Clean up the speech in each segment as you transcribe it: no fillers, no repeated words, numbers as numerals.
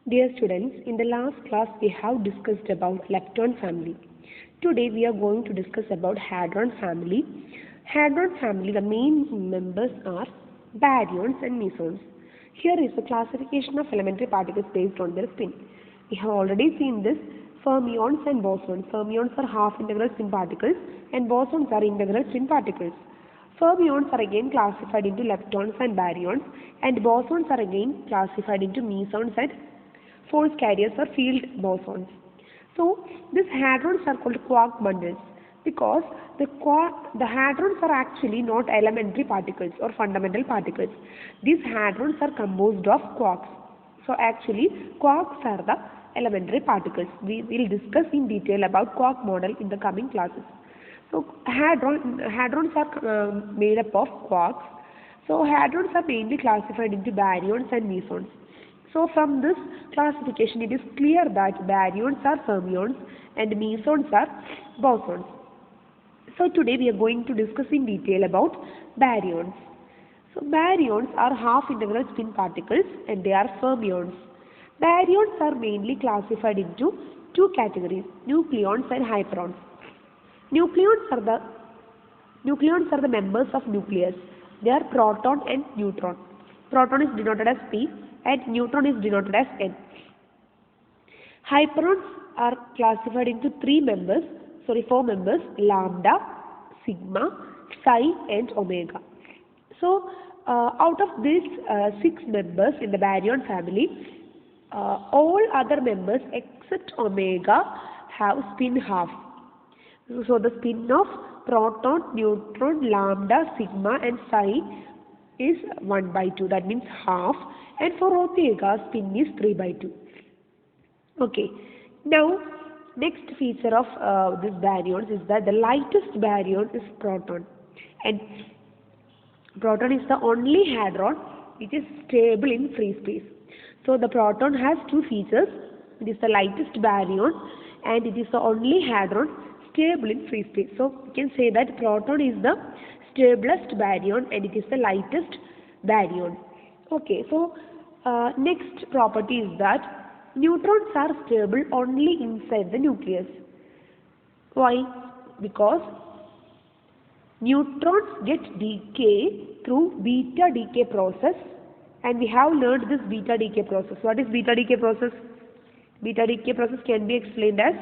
Dear students, in the last class we have discussed about lepton family. Today we are going to discuss about hadron family. Hadron family, the main members are baryons and mesons. Here is a classification of elementary particles based on their spin. We have already seen this fermions and bosons. Fermions are half integral spin particles and bosons are integral spin particles. Fermions are again classified into leptons and baryons, and bosons are again classified into mesons and force carriers or field bosons. So these hadrons are called quark bundles because the hadrons are actually not elementary particles or fundamental particles. These hadrons are composed of quarks. So actually quarks are the elementary particles. We will discuss in detail about quark model in the coming classes. So hadrons are made up of quarks. So hadrons are mainly classified into baryons and mesons. So from this classification it is clear that baryons are fermions and mesons are bosons. So today we are going to discuss in detail about baryons. So baryons are half integral spin particles and they are fermions. Baryons are mainly classified into two categories, nucleons and hyperons. Nucleons are the members of nucleus. They are proton and neutron. Proton is denoted as P and neutron is denoted as N. Hyperons are classified into four members, lambda, sigma, psi and omega. So out of these 6 members in the baryon family, all other members except omega have spin half. So the spin of proton, neutron, lambda, sigma and psi is 1/2, that means half, and for omega spin is 3/2. Okay, now next feature of this baryons is that the lightest baryon is proton, and proton is the only hadron which is stable in free space. So the proton has two features. It is the lightest baryon and it is the only hadron stable in free space. So we can say that proton is the stablest baryon and it is the lightest baryon. Okay, so next property is that neutrons are stable only inside the nucleus. Why? Because neutrons get decay through beta decay process, and we have learned this beta decay process. What is beta decay process? Beta decay process can be explained as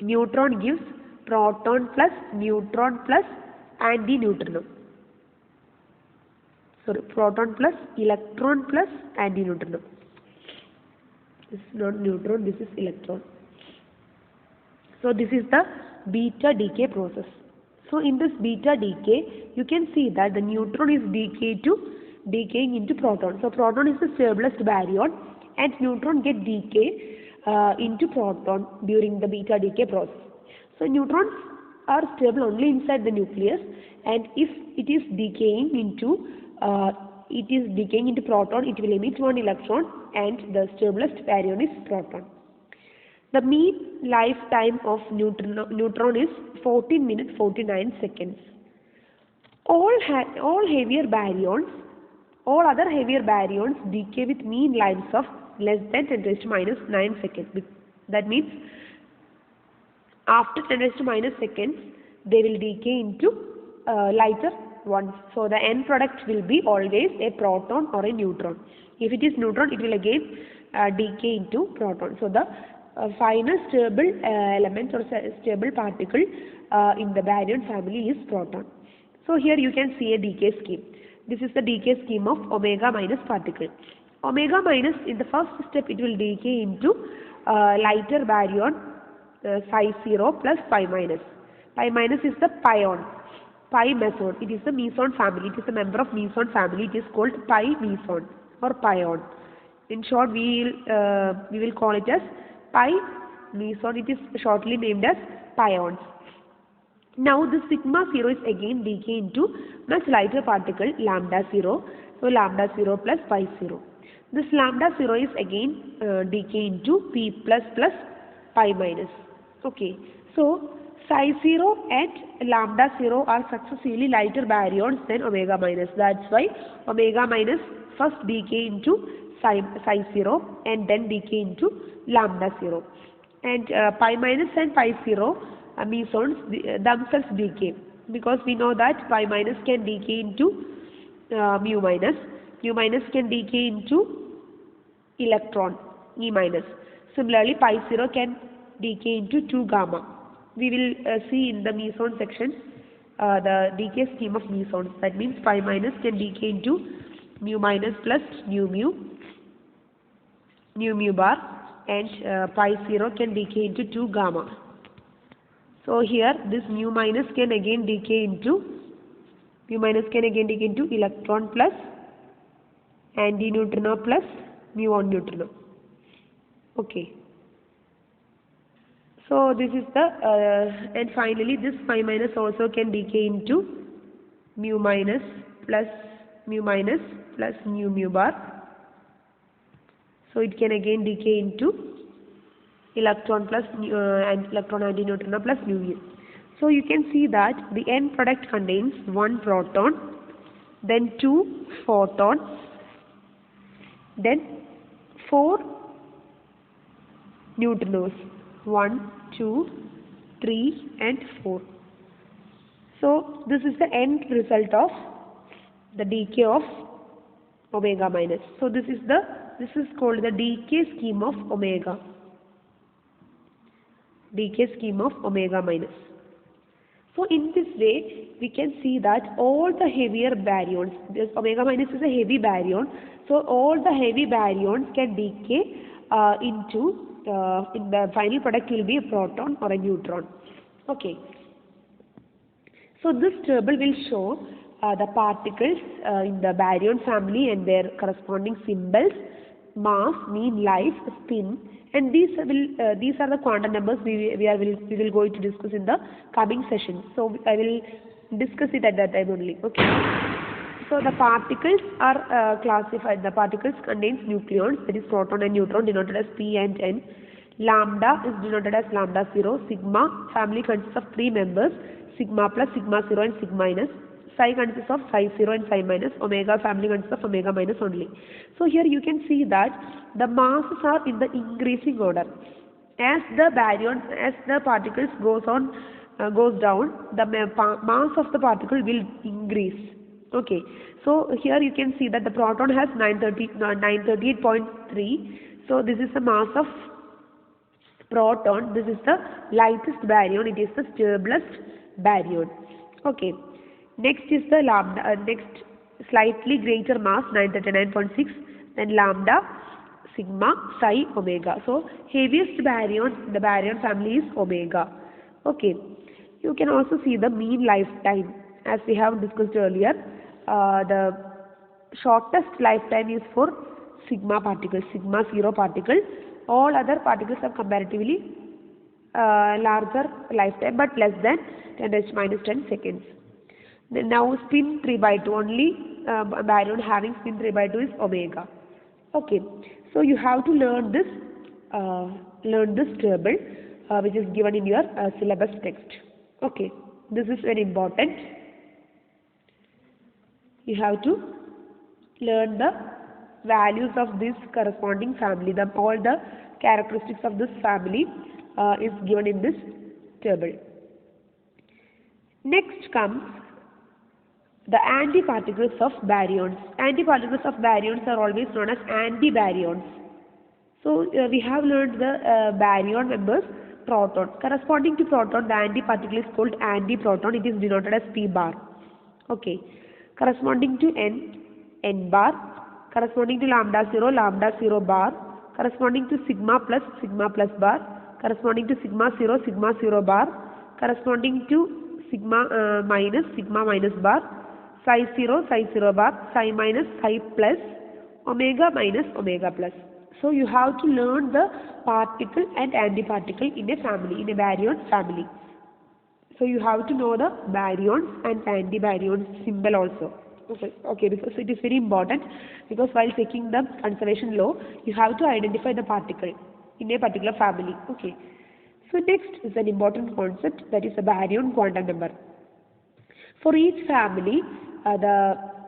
neutron gives proton plus neutron plus antineutrino. Sorry, proton plus electron plus antineutrino. This is not neutron, this is electron. So this is the beta decay process. So in this beta decay, you can see that the neutron is decaying into proton. So proton is the stablest baryon and neutron get decay into proton during the beta decay process. So neutrons are stable only inside the nucleus, and if it is decaying into proton, it will emit one electron, and the stablest baryon is proton. The mean lifetime of neutron is 14 minutes 49 seconds. All other heavier baryons decay with mean lives of less than 10 raised to minus 9 seconds. That means after 10 raised to minus seconds, they will decay into lighter ones. So the end product will be always a proton or a neutron. If it is neutron, it will again decay into proton. So the finest stable element or stable particle in the baryon family is proton. So here you can see a decay scheme. This is the decay scheme of omega minus particle. Omega minus, in the first step, it will decay into lighter baryon psi 0 plus pi minus. Pi minus is the pion. Pi meson. It is the meson family. It is a member of meson family. It is called pi meson or pion. In short, we will call it as pi meson. It is shortly named as pions. Now this sigma 0 is again decay into much lighter particle lambda 0. So lambda 0 plus pi 0. This lambda 0 is again decay into p plus plus pi minus. Okay. So psi 0 and lambda 0 are successively lighter baryons than omega minus. That's why omega minus first decay into psi 0 and then decay into lambda 0. And pi minus and pi 0 mesons themselves decay, because we know that pi minus can decay into mu minus can decay into electron E minus. Similarly, pi 0 can decay into 2 gamma. We will see in the meson section the decay scheme of mesons. That means pi minus can decay into mu minus plus nu mu bar, and pi 0 can decay into 2 gamma. So here this mu minus can again decay into electron plus antineutrino plus muon neutrino. Okay. So this is the and finally this pi minus also can decay into mu minus plus nu mu bar. So it can again decay into electron plus and electron antineutrino plus nu mu. So you can see that the end product contains 1 proton, then 2 photons, then 4 neutrinos, 1, 2, 3 and 4. So this is the end result of the decay of omega minus. So this is called the decay scheme of omega. Decay scheme of omega minus. So in this way we can see that all the heavier baryons, this omega minus is a heavy baryon, so all the heavy baryons can decay into in the final product will be a proton or a neutron. Okay. So this table will show the particles in the baryon family and their corresponding symbols, mass, mean, life, spin, and these are the quantum numbers we will going to discuss in the coming session. So I will discuss it at that time only. Okay. So the particles are classified. The particles contains nucleons, that is proton and neutron, denoted as P and N. Lambda is denoted as lambda 0. Sigma family consists of 3 members: sigma plus, sigma 0 and sigma minus. Psi consists of psi 0 and psi minus. Omega family consists of omega minus only. So here you can see that the masses are in the increasing order. As the particles goes down, the mass of the particle will increase. Okay. So here you can see that the proton has 938.3. So this is the mass of proton. This is the lightest baryon. It is the stablest baryon. Okay. Next is the lambda. Next, slightly greater mass, 939.6. Then lambda, sigma, psi, omega. So heaviest baryon, the baryon family is omega. Okay. You can also see the mean lifetime, as we have discussed earlier. The shortest lifetime is for sigma particles, sigma 0 particle. All other particles have comparatively larger lifetime, but less than 10⁻⁻10 seconds. Then now spin 3/2, only baryon having spin 3/2 is omega. Okay, so you have to learn this table which is given in your syllabus text. Okay, this is very important. You have to learn the values of this corresponding family. All the characteristics of this family is given in this table. Next comes the antiparticles of baryons. Antiparticles of baryons are always known as antibaryons. So we have learned the baryon members, proton. Corresponding to proton, the antiparticle is called antiproton. It is denoted as P bar. Okay. Corresponding to N bar. Corresponding to lambda 0 bar. Corresponding to sigma plus bar. Corresponding to sigma 0 bar. Corresponding to sigma minus bar. Psi 0 bar. Psi minus, psi plus. Omega minus, omega plus. So you have to learn the particle and antiparticle in a family, in a baryon family. So you have to know the baryons and antibaryons symbol also. Okay, because it is very important, because while checking the conservation law, you have to identify the particle in a particular family. Okay. So next is an important concept, that is a baryon quantum number. For each family,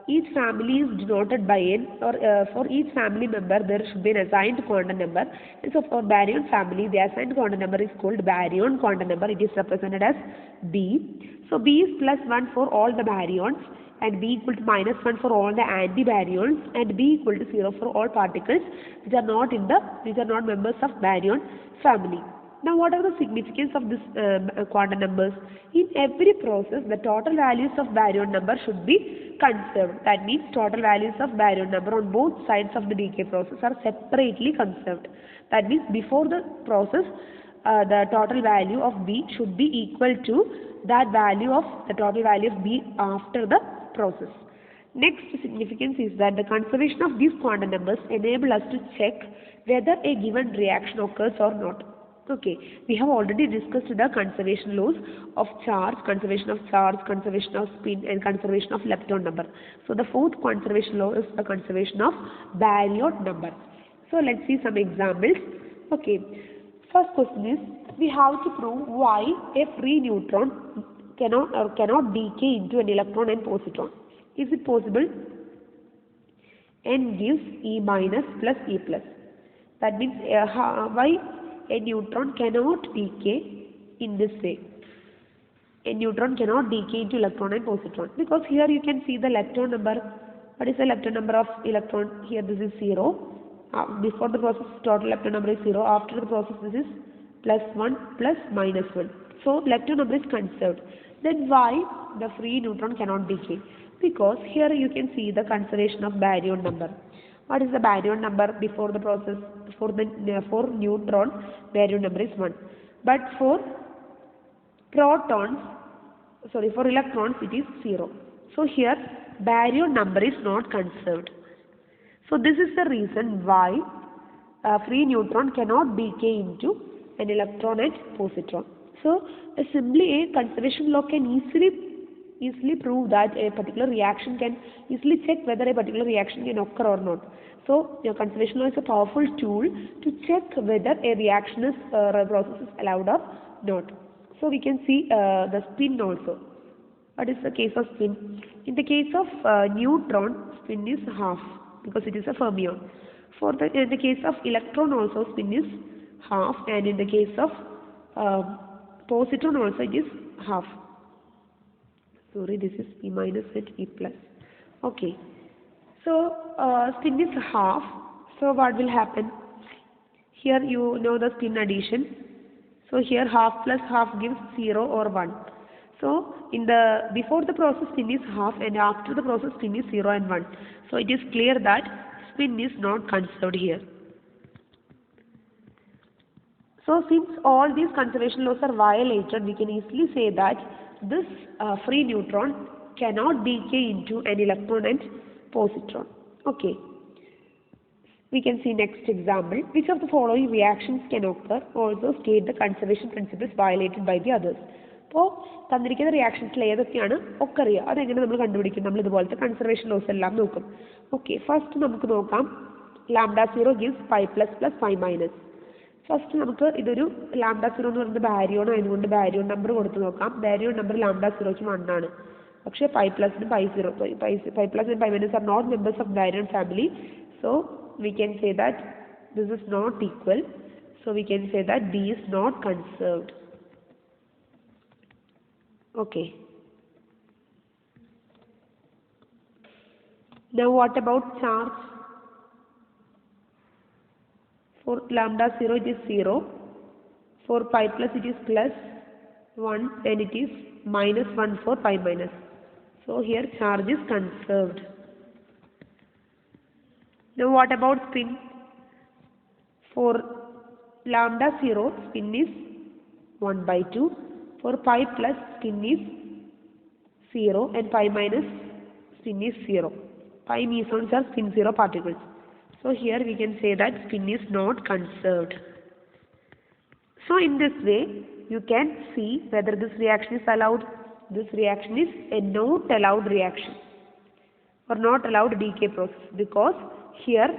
each family is denoted by n, or for each family member there should be an assigned quantum number. And so for baryon family, the assigned quantum number is called baryon quantum number. It is represented as B. So B is +1 for all the baryons, and B equal to -1 for all the antibaryons, and B equal to 0 for all particles which are not members of baryon family. Now, what are the significance of this quantum numbers? In every process, the total values of baryon number should be conserved. That means total values of baryon number on both sides of the decay process are separately conserved. That means before the process, the total value of B should be equal to that value of the total value of B after the process. Next significance is that the conservation of these quantum numbers enable us to check whether a given reaction occurs or not. Okay, we have already discussed the conservation laws of charge, conservation of spin, and conservation of lepton number. So the fourth conservation law is the conservation of baryon number. So let's see some examples. Okay, first question is, we have to prove why a free neutron cannot decay into an electron and positron. Is it possible? N gives E minus plus E plus. That means why a neutron cannot decay in this way. A neutron cannot decay into electron and positron, because here you can see the lepton number. What is the lepton number of electron? Here this is 0. Before the process, total lepton number is 0. After the process, this is +1 plus -1. So lepton number is conserved. Then why the free neutron cannot decay? Because here you can see the conservation of baryon number. What is the baryon number before the process? For neutron, baryon number is 1. But for electrons it is 0. So here baryon number is not conserved. So this is the reason why free neutron cannot decay into an electron and positron. So simply a conservation law can easily prove that a particular reaction can easily check whether a particular reaction can occur or not. So your conservation law is a powerful tool to check whether a reaction is process is allowed or not. So we can see the spin also. What is the case of spin? In the case of neutron, spin is half because it is a fermion. In the case of electron also, spin is half, and in the case of positron also it is half. Sorry, this is E minus and E plus. Okay. So spin is half. So what will happen? Here you know the spin addition. So here half plus half gives 0 or 1. So before the process spin is half, and after the process spin is 0 and 1. So it is clear that spin is not conserved here. So since all these conservation laws are violated, we can easily say that this free neutron cannot decay into an electron and positron. Okay. We can see next example. Which of the following reactions can occur? Also state the conservation principles violated by the others. അപ്പോൾ തന്നിരിക്കുന്ന റിയാക്ഷൻസിൽ ഏതൊക്കെയാണ് ഒക്കെ അറിയുക, അതെങ്ങനെ നമ്മൾ കണ്ടുപിടിക്കും? നമ്മൾ ഇതുപോലത്തെ കൺസർവേഷൻ ലോസ് എല്ലാം നോക്കും. ഓക്കെ, ഫസ്റ്റ് നമുക്ക് നോക്കാം. λ0 gives pi plus plus pi minus. First നമുക്ക് ഇതൊരു λ0 എന്ന് പറയുന്നത് ബാരിയോൺ ആയതുകൊണ്ട് ബാരിയോൺ നമ്പർ കൊടുത്ത് നോക്കാം. ബാരിയോൺ നമ്പർ λ0ക്ക് 1 ആണ്. പക്ഷേ pi പ്ലസിനും pi plus and pi minus are not members of baryon family. So we can say that this is not equal. So we can say that B is not conserved. Okay. Now what about charge? For λ0 it is 0. For pi plus it is plus 1, and it is -1 for pi minus. So here charge is conserved. Now what about spin? For λ0 spin is 1/2. For pi plus spin is 0, and pi minus spin is 0. Pi mesons are spin 0 particles. So here we can say that spin is not conserved. So in this way you can see whether this reaction is allowed. This reaction is a not allowed reaction or not allowed decay process, because here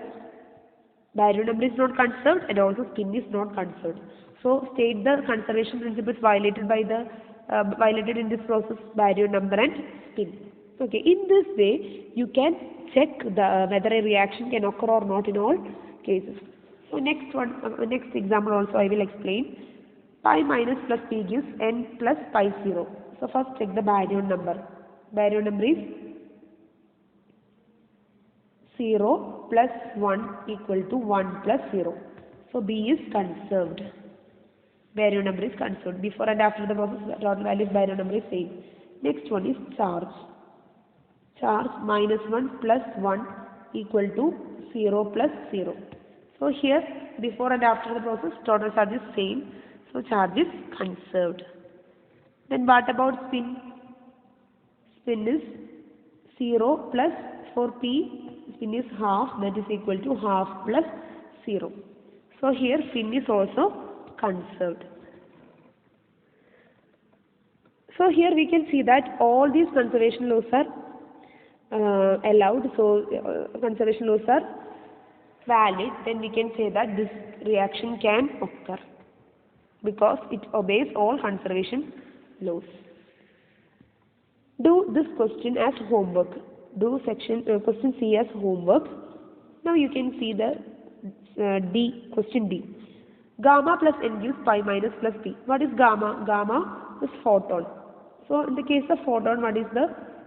Baryon number is not conserved and also spin is not conserved. So state the conservation principles violated in this process, baryon number and spin. Okay, in this way you can check whether a reaction can occur or not in all cases. So next example also I will explain. Pi minus plus p gives n plus pi 0. So first check the baryon number. Baryon number is 0 plus 1 equal to 1 plus 0. So B is conserved. Baryon number is conserved. Before and after the process, the total value of baryon number is same. Next one is charge. Charge minus 1 plus 1 equal to 0 plus 0. So here, before and after the process, total charge is same. So charge is conserved. Then what about spin? Spin is 0 plus, for P, spin is half, that is equal to half plus 0. So here spin is also conserved. So here we can see that all these conservation laws are allowed. So conservation laws are valid. Then we can say that this reaction can occur because it obeys all conservation laws. Do this question as homework. Do question C as homework. Now you can see the question D. Gamma plus n gives pi minus plus p. What is gamma? Gamma is photon. So in the case of photon, what is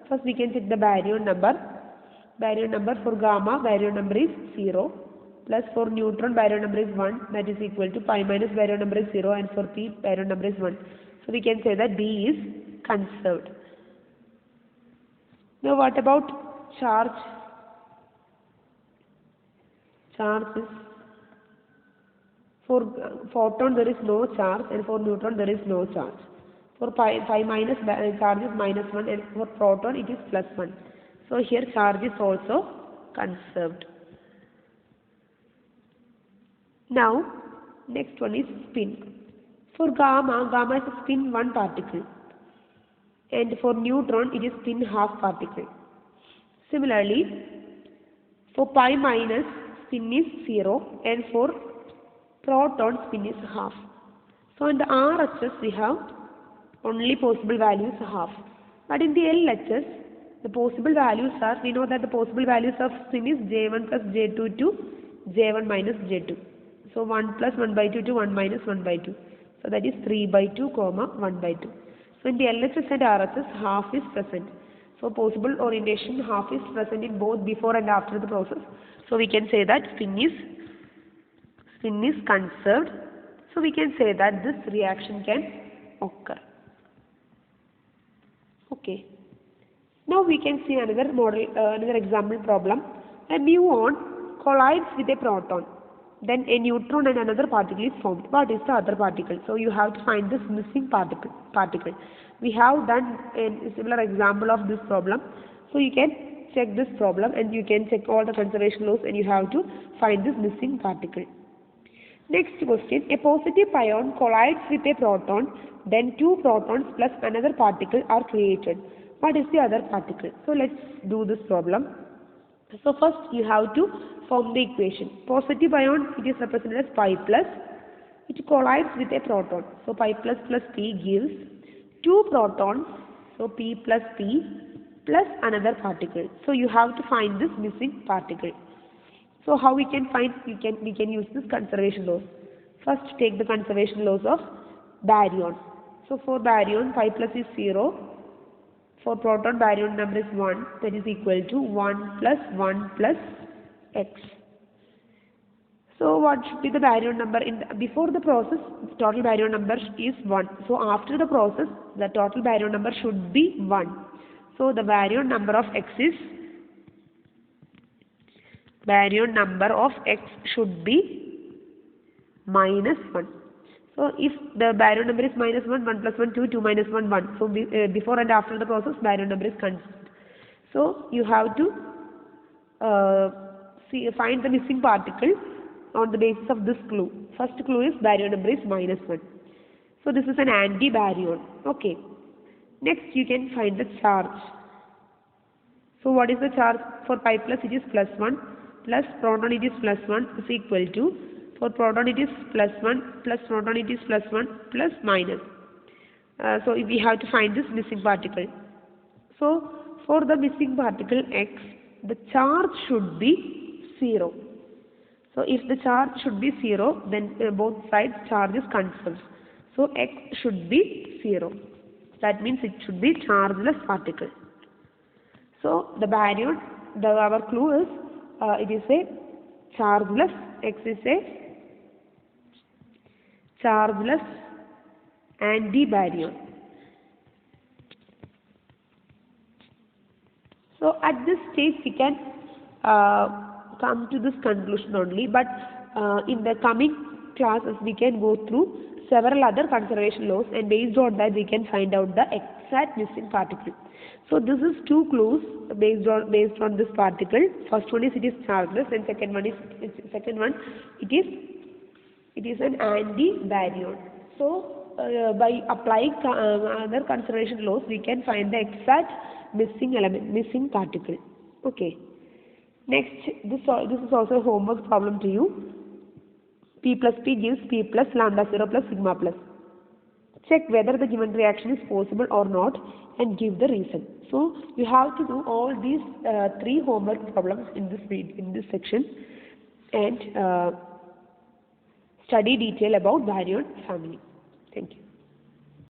first we can check the baryon number. Baryon number for gamma, baryon number is 0. Plus for neutron, baryon number is 1. That is equal to pi minus baryon number is 0. And for p, baryon number is 1. So we can say that B is conserved. Now what about charge? Charge is, for photon there is no charge and for neutron there is no charge. For pi minus charge is minus 1 and for proton it is plus 1. So here charge is also conserved. Now next one is spin. For gamma is a spin 1 particle. And for neutron it is spin half particle. Similarly, for pi minus spin is 0 and for proton spin is half. So in the RHS we have only possible values half. But in the LHS the possible values are, we know that the possible values of spin is J1 plus J2 to J1 minus J2. So 1 plus 1 by 2 to 1 minus 1 by 2. So that is 3 by 2 comma 1 by 2. So in the LHS and RHS, half is present. So possible orientation, half is present in both before and after the process. So we can say that spin is conserved. So we can say that this reaction can occur. Okay. Now we can see another model, another example problem. A muon collides with a proton. Then a neutron and another particle is formed. What is the other particle? So you have to find this missing particle. We have done a similar example of this problem. So you can check this problem and you can check all the conservation laws and you have to find this missing particle. Next question. A positive pion collides with a proton. Then two protons plus another particle are created. What is the other particle? So let's do this problem. So first you have to form the equation. Positive ion, it is represented as pi plus. It collides with a proton. So pi plus plus p gives two protons. So p plus p plus another particle. So you have to find this missing particle. So how we can find? We can use this conservation laws. First take the conservation laws of baryon. So for baryon, pi plus is 0. For proton, baryon number is 1, that is equal to 1 plus x. So what should be the baryon number? Before the process, the total baryon number is 1. So after the process, the total baryon number should be 1. So the baryon number of x should be minus 1. So if the baryon number is minus 1, 1 plus 1, 2, 2 minus 1, 1. So before and after the process, baryon number is constant. So you have to find the missing particle on the basis of this clue. First clue is baryon number is minus 1. So this is an anti-baryon. Okay. Next you can find the charge. So what is the charge? For pi plus it is plus 1. plus proton it is plus 1 is equal to, for proton it is plus 1 plus proton it is plus 1 plus minus. So we have to find this missing particle. So for the missing particle X, the charge should be 0. So if the charge should be 0, then both sides charge is conserved. So X should be 0. That means it should be chargeless particle. So the baryon, our clue is it is a chargeless. X is a chargeless antibaryon. So at this stage we can come to this conclusion only, but in the coming classes we can go through several other conservation laws, and based on that we can find out the exact missing particle. So this is two clues based on this particle. First one is it is chargeless, and second one it is an anti-baryon. So by applying other conservation laws we can find the exact missing particle. Okay. Next, this is also a homework problem to you. P plus P gives P plus lambda 0 plus sigma plus. Check whether the given reaction is possible or not and give the reason. So you have to do all these three homework problems in this section, and study detail about baryon family. Thank you.